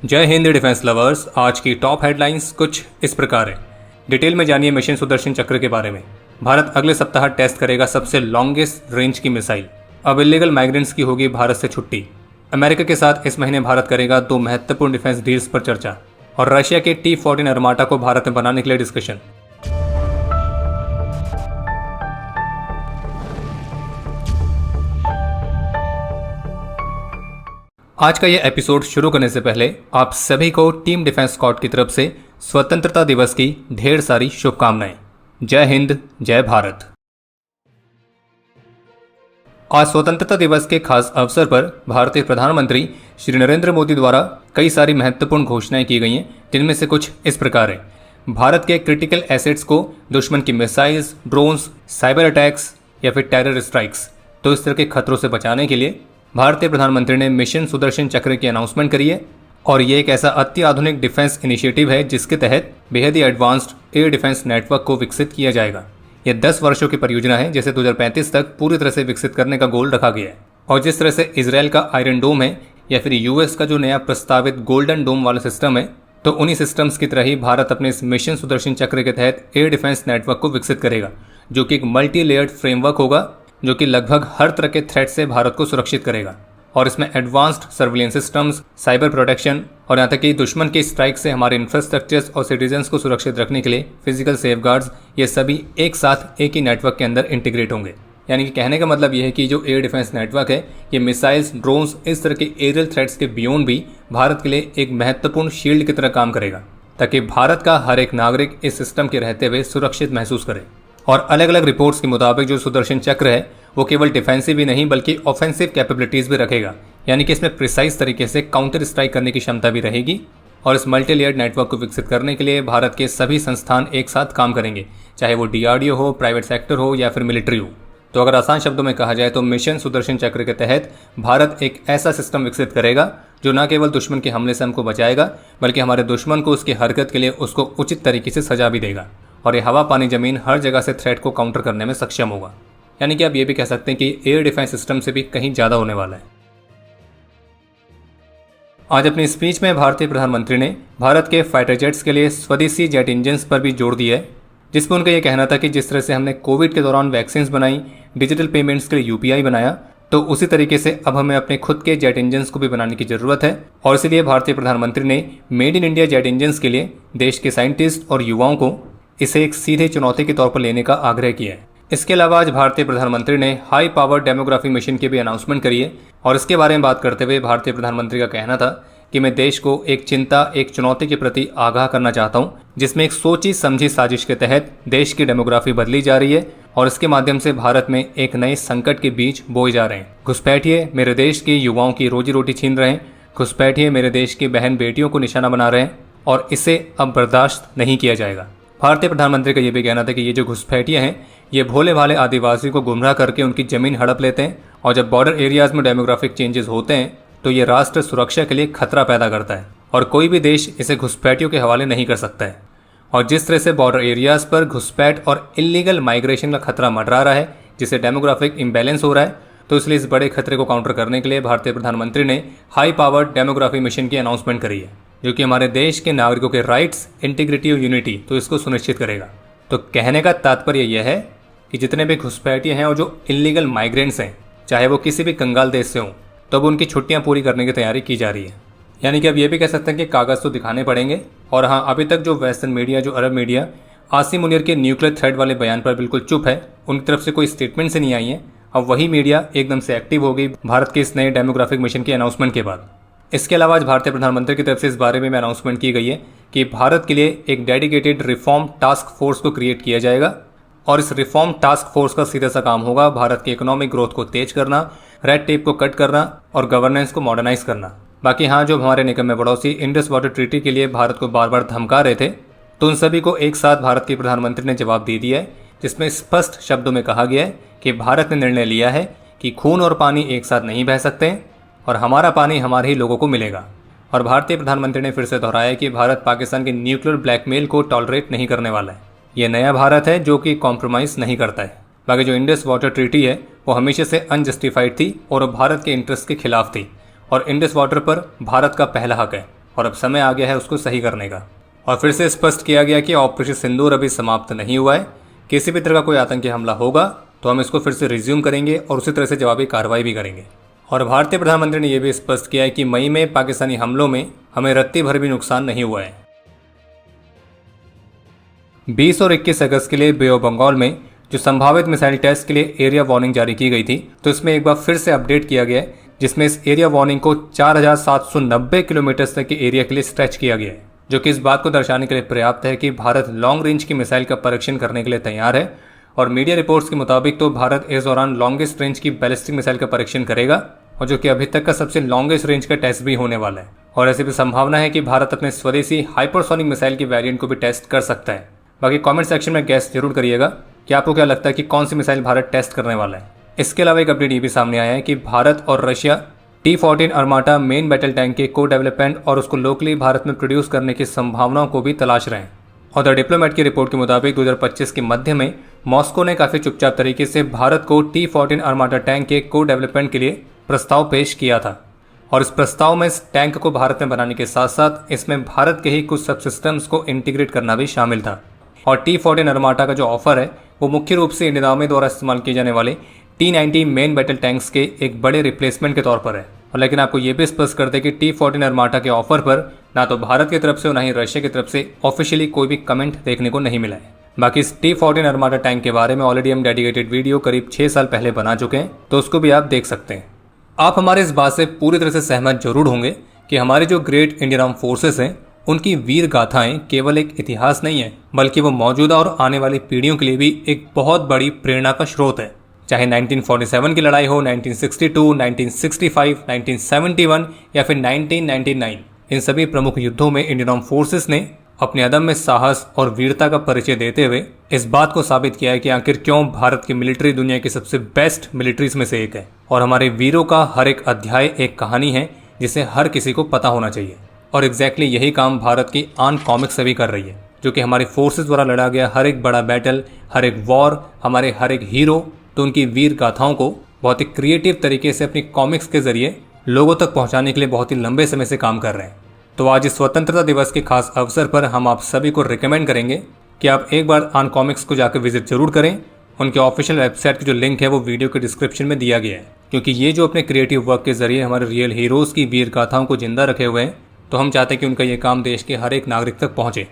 जय Hind defence lovers. आज की टॉप हेडलाइंस कुछ इस प्रकार है। डिटेल में जानिए मिशन सुदर्शन चक्र के बारे में। भारत अगले सप्ताह टेस्ट करेगा सबसे लॉन्गेस्ट रेंज की मिसाइल। अब इलीगल माइग्रेंट्स की होगी भारत से छुट्टी। अमेरिका के साथ इस महीने भारत करेगा 2 महत्वपूर्ण डिफेंस डील्स पर चर्चा। और रशिया के T-14 अर्माटा को भारत में बनाने के लिए डिस्कशन। आज का यह एपिसोड शुरू करने से पहले आप सभी को टीम डिफेंस स्क्वाड की तरफ से स्वतंत्रता दिवस की ढेर सारी शुभकामनाएं। जय हिंद, जय भारत। आज स्वतंत्रता दिवस के खास अवसर पर भारतीय प्रधानमंत्री श्री नरेंद्र मोदी द्वारा कई सारी महत्वपूर्ण घोषणाएं की गई हैं, जिनमें से कुछ इस प्रकार है। भारत के क्रिटिकल एसेट्स को दुश्मन की मिसाइल्स, ड्रोन्स, साइबर अटैक्स या फिर टेरर स्ट्राइक्स, तो इस तरह के खतरों से बचाने के लिए भारतीय प्रधानमंत्री ने मिशन सुदर्शन चक्र की अनाउंसमेंट करी है। और ये एक ऐसा अति आधुनिक डिफेंस इनिशिएटिव है जिसके तहत बेहद ही एडवांस्ड एयर डिफेंस नेटवर्क को विकसित किया जाएगा। यह 10 वर्षों की परियोजना है जिसे 2035 तक पूरी तरह से विकसित करने का गोल रखा गया है। और जिस तरह से इजराइल का आयरन डोम है या फिर यूएस का जो नया प्रस्तावित गोल्डन डोम वाला सिस्टम है, तो उन्हीं सिस्टम्स की तरह ही भारत अपने इस मिशन सुदर्शन चक्र के तहत एयर डिफेंस नेटवर्क को विकसित करेगा, जो कि एक मल्टी लेयर्ड फ्रेमवर्क होगा जो कि लगभग हर तरह के थ्रेट से भारत को सुरक्षित करेगा। और इसमें advanced surveillance systems, cyber protection और यहाँ तक कि दुश्मन की स्ट्राइक से हमारे इंफ्रास्ट्रक्चर्स और सिटीजन्स को सुरक्षित रखने के लिए फिजिकल सेफगार्ड्स, ये सभी एक साथ एक ही नेटवर्क के अंदर इंटीग्रेट होंगे। यानी कि कहने का मतलब यह है कि जो एयर डिफेंस नेटवर्क है, ये मिसाइल्स, ड्रोन्स, इस तरह के एरियल थ्रेट्स के बियॉन्ड भी भारत के लिए एक महत्वपूर्ण शील्ड की तरह काम करेगा, ताकि भारत का हर एक नागरिक इस सिस्टम के रहते हुए सुरक्षित महसूस करे। और अलग अलग रिपोर्ट्स के मुताबिक जो सुदर्शन चक्र है वो केवल डिफेंसिव ही नहीं बल्कि ऑफेंसिव कैपेबिलिटीज भी रखेगा। यानी कि इसमें प्रिसाइज तरीके से काउंटर स्ट्राइक करने की क्षमता भी रहेगी। और इस मल्टी लेयर्ड नेटवर्क को विकसित करने के लिए भारत के सभी संस्थान एक साथ काम करेंगे, चाहे वो DRDO हो, प्राइवेट सेक्टर हो या फिर मिलिट्री हो। तो अगर आसान शब्दों में कहा जाए तो मिशन सुदर्शन चक्र के तहत भारत एक ऐसा सिस्टम विकसित करेगा जो न केवल दुश्मन के हमले से हमको बचाएगा, बल्कि हमारे दुश्मन को उसकी हरकत के लिए उसको उचित तरीके से सजा भी देगा। और ये हवा, पानी, जमीन हर जगह से थ्रेट को काउंटर करने में सक्षम होगा। यानी कि आप ये भी कह सकते हैं कि एयर डिफेंस सिस्टम से भी कहीं ज़्यादा होने वाला है। आज अपनी स्पीच में भारतीय प्रधानमंत्री ने भारत के फाइटर जेट्स के लिए स्वदेशी जेट इंजन्स पर भी जोर दिया है, जिसमें उनका यह कहना था कि जिस तरह से हमने कोविड के दौरान वैक्सीन्स बनाई, डिजिटल पेमेंट्स के लिए UPI बनाया, तो उसी तरीके से अब हमें अपने खुद के जेट इंजन्स को भी बनाने की जरूरत है। और इसीलिए भारतीय प्रधानमंत्री ने made in India jet engines के लिए देश के साइंटिस्ट और युवाओं को इसे एक सीधे चुनौती के तौर पर लेने का आग्रह किया है। इसके अलावा आज भारतीय प्रधानमंत्री ने हाई पावर डेमोग्राफी मिशन की भी अनाउंसमेंट करी है। और इसके बारे में बात करते हुए भारतीय प्रधानमंत्री का कहना था कि मैं देश को एक चिंता, एक चुनौती के प्रति आगाह करना चाहता हूं, जिसमें एक सोची समझी साजिश के तहत देश की डेमोग्राफी बदली जा रही है और इसके माध्यम से भारत में एक नए संकट के बीज बोए जा रहे हैं। घुसपैठिए मेरे देश के युवाओं की रोजी रोटी छीन रहे हैं, घुसपैठिए मेरे देश की बहन बेटियों को निशाना बना रहे हैं और इसे अब बर्दाश्त नहीं किया जाएगा। भारतीय प्रधानमंत्री का यह भी कहना था कि ये जो घुसपैठिए हैं, ये भोले भाले आदिवासी को गुमराह करके उनकी जमीन हड़प लेते हैं और जब बॉर्डर एरियाज में डेमोग्राफिक चेंजेस होते हैं तो ये राष्ट्र सुरक्षा के लिए खतरा पैदा करता है और कोई भी देश इसे घुसपैठियों के हवाले नहीं कर सकता है। और जिस तरह से बॉर्डर एरियाज पर घुसपैठ और इलीगल माइग्रेशन का खतरा मंडरा रहा है, जिससे डेमोग्राफिक इम्बैलेंस हो रहा है, तो इसलिए इस बड़े खतरे को काउंटर करने के लिए भारतीय प्रधानमंत्री ने हाई पावर डेमोग्राफी मिशन की अनाउंसमेंट करी है, जो कि हमारे देश के नागरिकों के राइट्स, इंटीग्रिटी और यूनिटी, तो इसको सुनिश्चित करेगा। तो कहने का तात्पर्य यह है कि जितने भी घुसपैठिए हैं और जो इलीगल माइग्रेंट्स हैं, चाहे वो किसी भी कंगाल देश से हों, तो अब उनकी छुट्टियां पूरी करने की तैयारी की जा रही है। यानी कि अब ये भी कह सकते हैं कि कागज़ तो दिखाने पड़ेंगे। और हाँ, अभी तक जो वेस्टर्न मीडिया, जो अरब मीडिया आसिम मुनीर के न्यूक्लियर थ्रेट वाले बयान पर बिल्कुल चुप है, उनकी तरफ से कोई स्टेटमेंट से नहीं आई है, अब वही मीडिया एकदम से एक्टिव हो गई भारत के इस नए डेमोग्राफिक मिशन की अनाउंसमेंट के बाद। इसके अलावा आज भारतीय प्रधानमंत्री की तरफ से इस बारे में अनाउंसमेंट की गई है कि भारत के लिए एक डेडिकेटेड रिफॉर्म टास्क फोर्स को क्रिएट किया जाएगा। और इस रिफॉर्म टास्क फोर्स का सीधा सा काम होगा भारत की इकोनॉमिक ग्रोथ को तेज करना, रेड टेप को कट करना और गवर्नेंस को मॉडर्नाइज करना। बाकी हाँ, जो हमारे निकट में पड़ोसी इंडस वाटर ट्रीटी के लिए भारत को बार बार धमका रहे थे, तो उन सभी को एक साथ भारत के प्रधानमंत्री ने जवाब दे दिया है, जिसमें स्पष्ट शब्दों में कहा गया है कि भारत ने निर्णय लिया है कि खून और पानी एक साथ नहीं बह सकते और हमारा पानी हमारे ही लोगों को मिलेगा। और भारतीय प्रधानमंत्री ने फिर से दोहराया कि भारत पाकिस्तान के न्यूक्लियर ब्लैकमेल को टॉलरेट नहीं करने वाला है। ये नया भारत है जो कि कॉम्प्रोमाइज़ नहीं करता है। बाकी जो इंडस वाटर ट्रीटी है वो हमेशा से अनजस्टिफाइड थी और भारत के इंटरेस्ट के खिलाफ थी और इंडस वाटर पर भारत का पहला हक है और अब समय आ गया है उसको सही करने का। और फिर से स्पष्ट किया गया कि ऑपरेशन सिंदूर अभी समाप्त नहीं हुआ है। किसी भी तरह का कोई आतंकी हमला होगा तो हम इसको फिर से रिज्यूम करेंगे और उसी तरह से जवाबी कार्रवाई भी करेंगे। और भारतीय प्रधानमंत्री ने यह भी स्पष्ट किया है कि मई में पाकिस्तानी हमलों में हमें रत्ती भर भी नुकसान नहीं हुआ है। 20 और 21 अगस्त के लिए बे ऑफ बंगाल में जो संभावित मिसाइल टेस्ट के लिए एरिया वार्निंग जारी की गई थी, तो इसमें एक बार फिर से अपडेट किया गया है, जिसमें इस एरिया वार्निंग को 4790 किलोमीटर तक के एरिया के लिए स्ट्रेच किया गया है, जो कि इस बात को दर्शाने के लिए पर्याप्त है कि भारत लॉन्ग रेंज की मिसाइल का परीक्षण करने के लिए तैयार है। और मीडिया रिपोर्ट्स के मुताबिक तो भारत इस दौरान लॉन्गेस्ट रेंज की बैलिस्टिक मिसाइल का परीक्षण करेगा, और जो कि अभी तक का सबसे लॉन्गेस्ट रेंज का टेस्ट भी होने वाला है। और ऐसी भी संभावना है कि भारत अपने स्वदेशी हाइपरसोनिक मिसाइल की वेरिएंट को भी टेस्ट कर सकता है। बाकी कमेंट सेक्शन में गेस जरूर करिएगा कि आपको क्या लगता है कि कौन सी मिसाइल भारत टेस्ट करने वाला है। इसके अलावा एक अपडेट ये भी सामने आया है कि भारत और Russia T-14 Armata main battle tank के को डेवलपमेंट और उसको लोकली भारत में प्रोड्यूस करने की संभावनाओं को भी तलाश रहे हैं। और द डिप्लोमेट की रिपोर्ट के मुताबिक 2025 के मध्य में मॉस्को ने काफी चुपचाप तरीके से भारत को T-14 अर्माटा टैंक के को डेवलपमेंट के लिए प्रस्ताव पेश किया था। और इस प्रस्ताव में इस टैंक को भारत में बनाने के साथ साथ इसमें भारत के ही कुछ सब सिस्टम्स को इंटीग्रेट करना भी शामिल था। और T-14 अर्माटा का जो ऑफर है वो मुख्य रूप से इंडियन आर्मी द्वारा इस्तेमाल किए जाने वाले T-90 मेन बैटल टैंक्स के एक बड़े रिप्लेसमेंट के तौर पर है। और लेकिन आपको ये भी स्पष्ट कर दे कि T-14 अर्माटा के ऑफर पर ना तो भारत की तरफ से और ना ही रशिया की तरफ से ऑफिशियली कोई भी कमेंट देखने को नहीं मिला है। बाकी इस T-14 अर्माटा टैंक के बारे में ऑलरेडी हम डेडिकेटेड वीडियो करीब 6 साल पहले बना चुके हैं, तो उसको भी आप देख सकते हैं। आप हमारे इस बात से पूरी तरह से सहमत जरूर होंगे कि हमारे जो ग्रेट इंडियन आर्म फोर्सेस हैं उनकी वीर गाथाएं केवल एक इतिहास नहीं है, बल्कि वो मौजूदा और आने वाली पीढ़ियों के लिए भी एक बहुत बड़ी प्रेरणा का स्रोत है। चाहे 1947 की लड़ाई हो, 1962, 1965, 1971 या फिर 1999, इन सभी प्रमुख युद्धों में इंडियन आर्म फोर्सेस ने अपने अदम्य साहस और वीरता का परिचय देते हुए इस बात को साबित किया है कि आखिर क्यों भारत की मिलिट्री दुनिया की सबसे बेस्ट मिलिट्रीज में से एक है। और हमारे वीरों का हर एक अध्याय एक कहानी है जिसे हर किसी को पता होना चाहिए। और एग्जैक्टली यही काम भारत की आन कॉमिक्स से भी कर रही है, जो कि हमारी फोर्सेस द्वारा लड़ा गया हर एक बड़ा बैटल, हर एक वॉर, हमारे हर एक हीरो, तो उनकी वीर गाथाओं को बहुत ही क्रिएटिव तरीके से अपनी कॉमिक्स के जरिए लोगों तक पहुंचाने के लिए बहुत ही लंबे समय से काम कर रहे हैं। तो आज इस स्वतंत्रता दिवस के खास अवसर पर हम आप सभी को रिकमेंड करेंगे कि आप एक बार आन कॉमिक्स को जाकर विजिट जरूर करें। उनके ऑफिशियल वेबसाइट की जो लिंक है वो वीडियो के डिस्क्रिप्शन में दिया गया है, क्योंकि ये जो अपने क्रिएटिव वर्क के जरिए हमारे रियल हीरोज की वीर गाथाओं को जिंदा रखे हुए हैं, तो हम चाहते हैं कि उनका ये काम देश के हर एक नागरिक तक पहुंचे।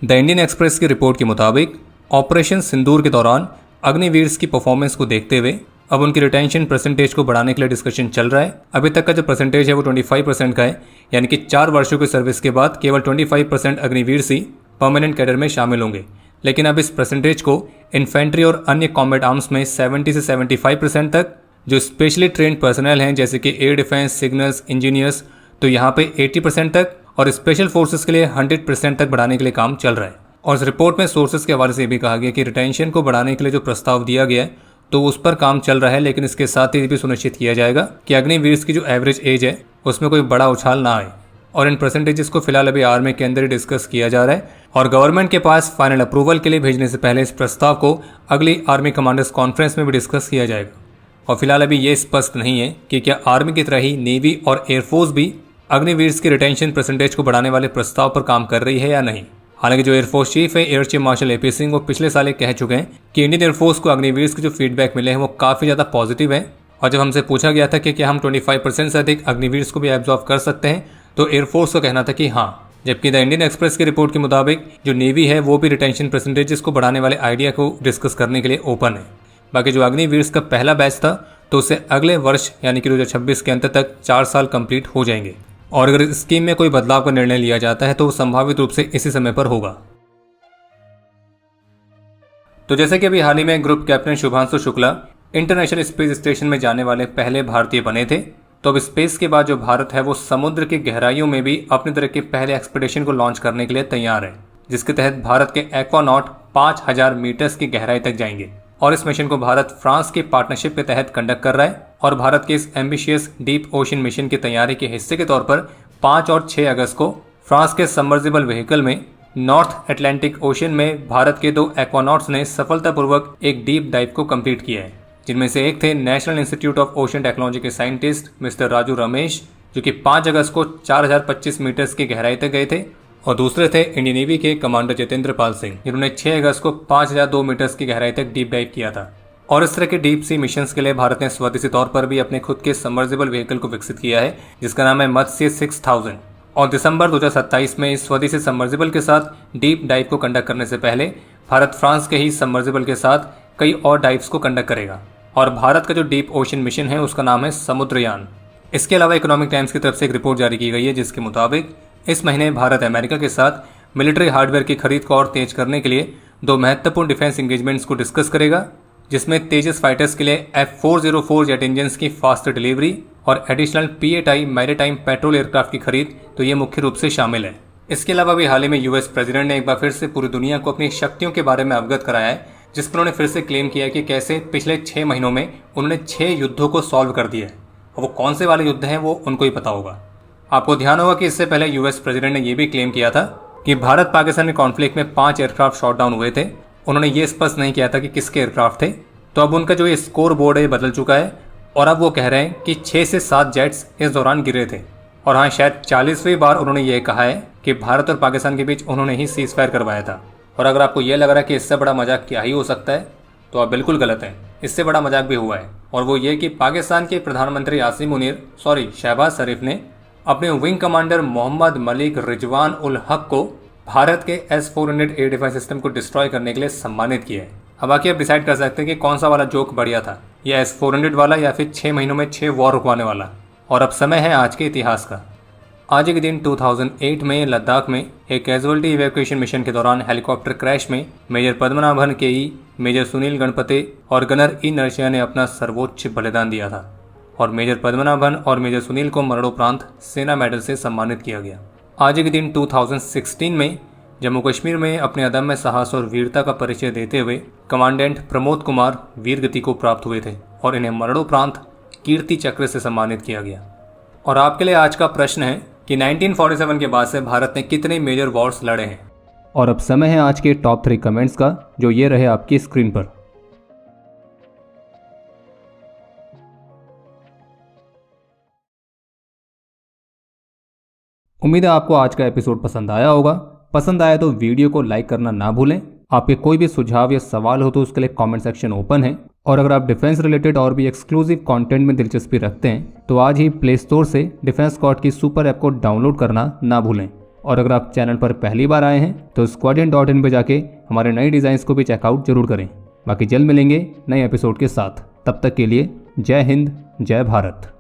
द इंडियन एक्सप्रेस की रिपोर्ट के मुताबिक ऑपरेशन सिंदूर के दौरान अग्निवीर्स की परफॉर्मेंस को देखते हुए अब उनकी रिटेंशन परसेंटेज को बढ़ाने के लिए डिस्कशन चल रहा है। अभी तक का जो परसेंटेज है वो 25% का है, यानी कि 4 वर्षों की सर्विस के बाद केवल 25% अग्निवीर ही परमानेंट कैडर में शामिल होंगे। लेकिन अब इस परसेंटेज को इन्फेंट्री और अन्य कॉम्बैट आर्म्स में 70 से 75% तक, जो स्पेशली ट्रेंड पर्सनल हैं जैसे कि एयर डिफेंस, सिग्नल्स, इंजीनियर्स, तो यहाँ पे 80% तक, और स्पेशल फोर्सेस के लिए 100% तक बढ़ाने के लिए काम चल रहा है। और इस रिपोर्ट में सोर्सेज के हवाले से भी कहा गया कि रिटेंशन को बढ़ाने के लिए जो प्रस्ताव दिया गया है तो उस पर काम चल रहा है, लेकिन इसके साथ ही भी सुनिश्चित किया जाएगा कि अग्निवीर की जो एवरेज एज है उसमें कोई बड़ा उछाल ना आए। और इन परसेंटेजेस को फिलहाल अभी आर्मी के अंदर ही डिस्कस किया जा रहा है, और गवर्नमेंट के पास फाइनल अप्रूवल के लिए भेजने से पहले इस प्रस्ताव को अगली आर्मी कमांडर्स कॉन्फ्रेंस में भी डिस्कस किया जाएगा। और फिलहाल अभी ये स्पष्ट नहीं है कि क्या आर्मी की तरह ही नेवी और एयरफोर्स भी अग्निवीर की रिटेंशन परसेंटेज को बढ़ाने वाले प्रस्ताव पर काम कर रही है या नहीं। हालांकि जो एयरफोर्स चीफ है air chief marshal AP Singh, वो पिछले साल कह चुके हैं कि इंडियन एयरफोर्स को अग्निवीर के जो फीडबैक मिले हैं वो काफ़ी ज़्यादा पॉजिटिव है। और जब हमसे पूछा गया था कि क्या हम 25% से अधिक अग्निवीर को भी एब्जॉर्व कर सकते हैं, तो एयरफोर्स का कहना था कि हाँ। जबकि द इंडियन एक्सप्रेस की रिपोर्ट के मुताबिक जो नेवी है वो भी रिटेंशन परसेंटेजेस को बढ़ाने वाले आइडिया को डिस्कस करने के लिए ओपन है। बाकी जो अग्निवीर का पहला बैच था तो उसे अगले वर्ष यानी कि 2026 के अंत तक 4 साल कंप्लीट हो जाएंगे। और अगर इस स्कीम में कोई बदलाव का निर्णय लिया जाता है तो वो संभावित रूप से इसी समय पर होगा। तो जैसे कि अभी हाल ही में group captain Shubhanshu Shukla international space station में जाने वाले पहले भारतीय बने थे, तो अब स्पेस के बाद जो भारत है वो समुद्र की गहराइयों में भी अपने तरह के पहले एक्सपेडिशन को लॉन्च करने के लिए तैयार है, जिसके तहत भारत के एक्वानॉट 5000 मीटर्स की गहराई तक जाएंगे। और इस मिशन को भारत फ्रांस की पार्टनरशिप के तहत कंडक्ट कर रहा है। और भारत के इस एम्बिशियस डीप ओशन मिशन की तैयारी के हिस्से के तौर पर 5 और 6 अगस्त को फ्रांस के सबमर्सिबल व्हीकल में नॉर्थ अटलांटिक ओशन में भारत के 2 एक्वानॉट्स ने सफलतापूर्वक एक डीप डाइव को कंप्लीट किया है। जिनमें से एक थे national institute of ocean technology के साइंटिस्ट मिस्टर राजू रमेश, जो कि 5 अगस्त को 4025 मीटर्स की गहराई तक गए थे, और दूसरे थे इंडियन नेवी के कमांडर जितेंद्र पाल सिंह, जिन्होंने 6 अगस्त को 5002 मीटर्स की गहराई तक डीप डाइव किया था। और इस तरह के डीप सी मिशंस के लिए भारत ने स्वदेशी तौर पर भी अपने खुद के सबमर्सिबल व्हीकल को विकसित किया है, जिसका नाम है मत्स्य 6000। और दिसंबर 2027 में इस स्वदेशी सबमर्सिबल के साथ डीप डाइव को कंडक्ट करने से पहले भारत फ्रांस के ही सबमर्सिबल के साथ कई और डाइव्स को कंडक्ट करेगा। और भारत का जो डीप ओशन मिशन है उसका नाम है समुद्रयान। इसके अलावा इकोनॉमिक टाइम्स की तरफ से एक रिपोर्ट जारी की गई है, जिसके मुताबिक इस महीने भारत अमेरिका के साथ मिलिट्री हार्डवेयर की खरीद को और तेज करने के लिए 2 महत्वपूर्ण डिफेंस इंगेजमेंट्स को डिस्कस करेगा, जिसमें तेजस फाइटर्स के लिए F404 जेट इंजन्स की फास्ट डिलीवरी और additional P8I maritime petrol aircraft की खरीद तो ये मुख्य रूप से शामिल है। इसके अलावा भी हाल ही में यूएस प्रेसिडेंट ने एक बार फिर से पूरी दुनिया को अपनी शक्तियों के बारे में अवगत कराया है, जिस पर उन्होंने फिर से क्लेम किया कि कैसे पिछले 6 महीनों में उन्होंने 6 युद्धों को सॉल्व कर दिया है, और वो कौन से वाले युद्ध हैं वो उनको ही पता होगा। आपको ध्यान होगा कि इससे पहले यूएस प्रेसिडेंट ने यह भी क्लेम किया था कि भारत पाकिस्तान कॉन्फ्लिक्ट में 5 एयरक्राफ्ट शॉट डाउन हुए थे। उन्होंने ये स्पष्ट नहीं किया था कि किसके एयरक्राफ्ट थे। तो अब उनका जो ये स्कोर बोर्ड है बदल चुका है, और अब वो कह रहे हैं कि 6 से 7 जेट्स इस दौरान गिरे थे। और हाँ, शायद 40वीं बार उन्होंने ये कहा है कि भारत और पाकिस्तान के बीच उन्होंने ही सीज फायर करवाया था। और अगर आपको ये लग रहा है कि इससे बड़ा मजाक क्या ही हो सकता है, तो आप बिल्कुल गलत हैं। इससे बड़ा मजाक भी हुआ है, और वो ये कि पाकिस्तान के प्रधानमंत्री शहबाज शरीफ ने अपने विंग कमांडर मोहम्मद मलिक रिजवान उल हक को भारत के S-400 एयर डिफेंस सिस्टम को डिस्ट्रॉय करने के लिए सम्मानित किया है। अब बाकी आप डिसाइड कर सकते हैं कि कौन सा वाला जोक बढ़िया था, या S-400 वाला या फिर 6 महीनों में 6 वॉर रुकवाने वाला। और अब समय है आज के इतिहास का। आज के दिन 2008 में लद्दाख में एक कैजुअलिटी इवैक्यूएशन मिशन के दौरान हेलीकॉप्टर क्रैश में मेजर पद्मनाभन के, मेजर सुनील गणपते और गनर ई नरसिंहा ने अपना सर्वोच्च बलिदान दिया था, और मेजर पद्मनाभन और मेजर सुनील को मरणोपरांत सेना मेडल से सम्मानित किया गया। आज के दिन 2016 में जम्मू कश्मीर में अपने अदम्य साहस और वीरता का परिचय देते हुए कमांडेंट प्रमोद कुमार वीर गति को प्राप्त हुए थे, और इन्हें मरणोपरांत कीर्ति चक्र से सम्मानित किया गया। और आपके लिए आज का प्रश्न है कि 1947 के बाद से भारत ने कितने मेजर वॉर्स लड़े हैं। और अब समय है आज के टॉप 3 कमेंट्स का, जो ये रहे आपकी स्क्रीन पर। उम्मीद है आपको आज का एपिसोड पसंद आया होगा। पसंद आया तो वीडियो को लाइक करना ना भूलें। आपके कोई भी सुझाव या सवाल हो तो उसके लिए कमेंट सेक्शन ओपन है। और अगर आप डिफेंस रिलेटेड और भी एक्सक्लूसिव कंटेंट में दिलचस्पी रखते हैं तो आज ही प्ले स्टोर से डिफेंस स्क्वाड की सुपर ऐप को डाउनलोड करना ना भूलें। और अगर आप चैनल पर पहली बार आए हैं तो squadron.in पे जाके हमारे नए डिजाइन्स को भी चेकआउट जरूर करें। बाकी जल्द मिलेंगे नए एपिसोड के साथ। तब तक के लिए जय हिंद, जय भारत।